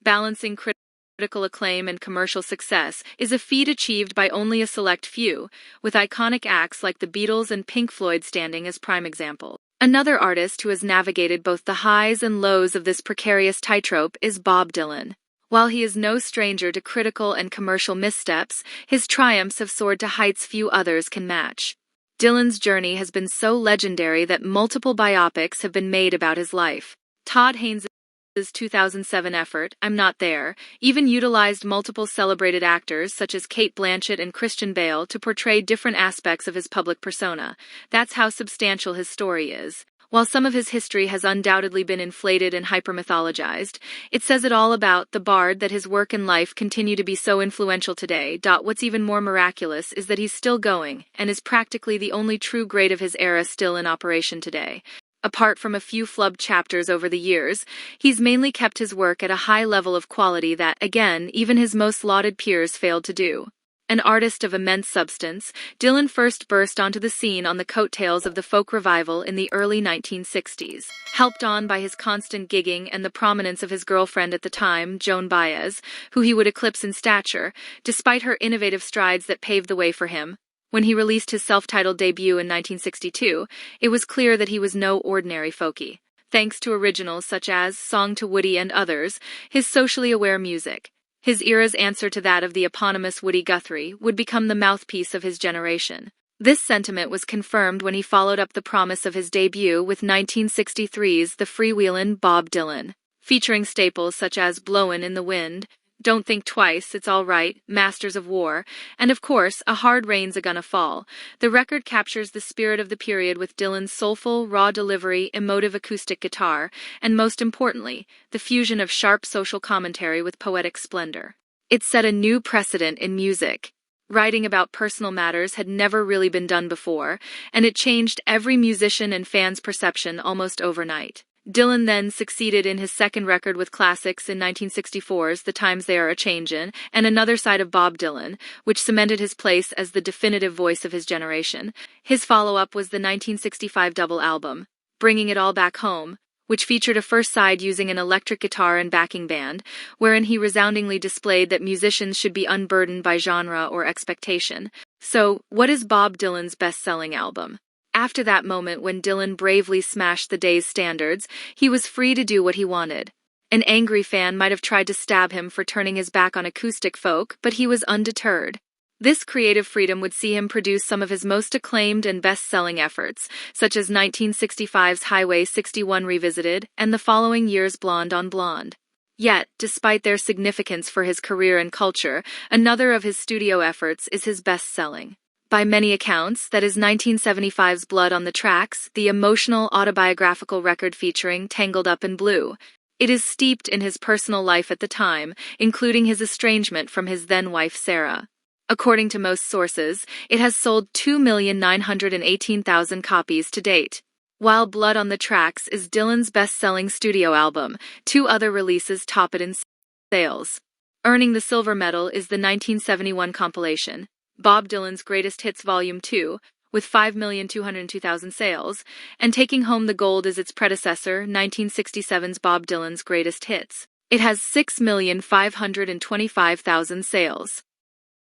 Balancing critical acclaim and commercial success is a feat achieved by only a select few, with iconic acts like the Beatles and Pink Floyd standing as prime examples. Another artist who has navigated both the highs and lows of this precarious tightrope is Bob Dylan. While he is no stranger to critical and commercial missteps, his triumphs have soared to heights few others can match. Dylan's journey has been so legendary that multiple biopics have been made about his life. Todd Haynes' 2007 effort, I'm Not There, even utilized multiple celebrated actors such as Cate Blanchett and Christian Bale to portray different aspects of his public persona. That's how substantial his story is. While some of his history has undoubtedly been inflated and hyper-mythologized, it says it all about the bard that his work and life continue to be so influential today. What's even more miraculous is that he's still going, and is practically the only true great of his era still in operation today. Apart from a few flubbed chapters over the years, he's mainly kept his work at a high level of quality that, again, even his most lauded peers failed to do. An artist of immense substance, Dylan first burst onto the scene on the coattails of the folk revival in the early 1960s. Helped on by his constant gigging and the prominence of his girlfriend at the time, Joan Baez, who he would eclipse in stature, despite her innovative strides that paved the way for him. When he released his self-titled debut in 1962, it was clear that he was no ordinary folkie. Thanks to originals such as Song to Woody and others, his socially aware music, his era's answer to that of the eponymous Woody Guthrie, would become the mouthpiece of his generation. This sentiment was confirmed when he followed up the promise of his debut with 1963's The Freewheelin' Bob Dylan, featuring staples such as Blowin' in the Wind, Don't Think Twice, It's All Right, Masters of War, and of course, A Hard Rain's A-Gonna Fall. The record captures the spirit of the period with Dylan's soulful, raw delivery, emotive acoustic guitar, and most importantly, the fusion of sharp social commentary with poetic splendor. It set a new precedent in music. Writing about personal matters had never really been done before, and it changed every musician and fan's perception almost overnight. Dylan then succeeded in his second record with classics in 1964's The Times They Are A-Changin', and Another Side of Bob Dylan, which cemented his place as the definitive voice of his generation. His follow-up was the 1965 double album, Bringing It All Back Home, which featured a first side using an electric guitar and backing band, wherein he resoundingly displayed that musicians should be unburdened by genre or expectation. So, what is Bob Dylan's best-selling album? After that moment when Dylan bravely smashed the day's standards, he was free to do what he wanted. An angry fan might have tried to stab him for turning his back on acoustic folk, but he was undeterred. This creative freedom would see him produce some of his most acclaimed and best-selling efforts, such as 1965's Highway 61 Revisited and the following year's Blonde on Blonde. Yet, despite their significance for his career and culture, another of his studio efforts is his best-selling. By many accounts, that is 1975's Blood on the Tracks, the emotional autobiographical record featuring Tangled Up in Blue. It is steeped in his personal life at the time, including his estrangement from his then-wife Sarah. According to most sources, it has sold 2,918,000 copies to date. While Blood on the Tracks is Dylan's best-selling studio album, two other releases top it in sales. Earning the silver medal is the 1971 compilation, Bob Dylan's Greatest Hits Volume 2, with 5,202,000 sales, and taking home the gold is its predecessor, 1967's Bob Dylan's Greatest Hits. It has 6,525,000 sales.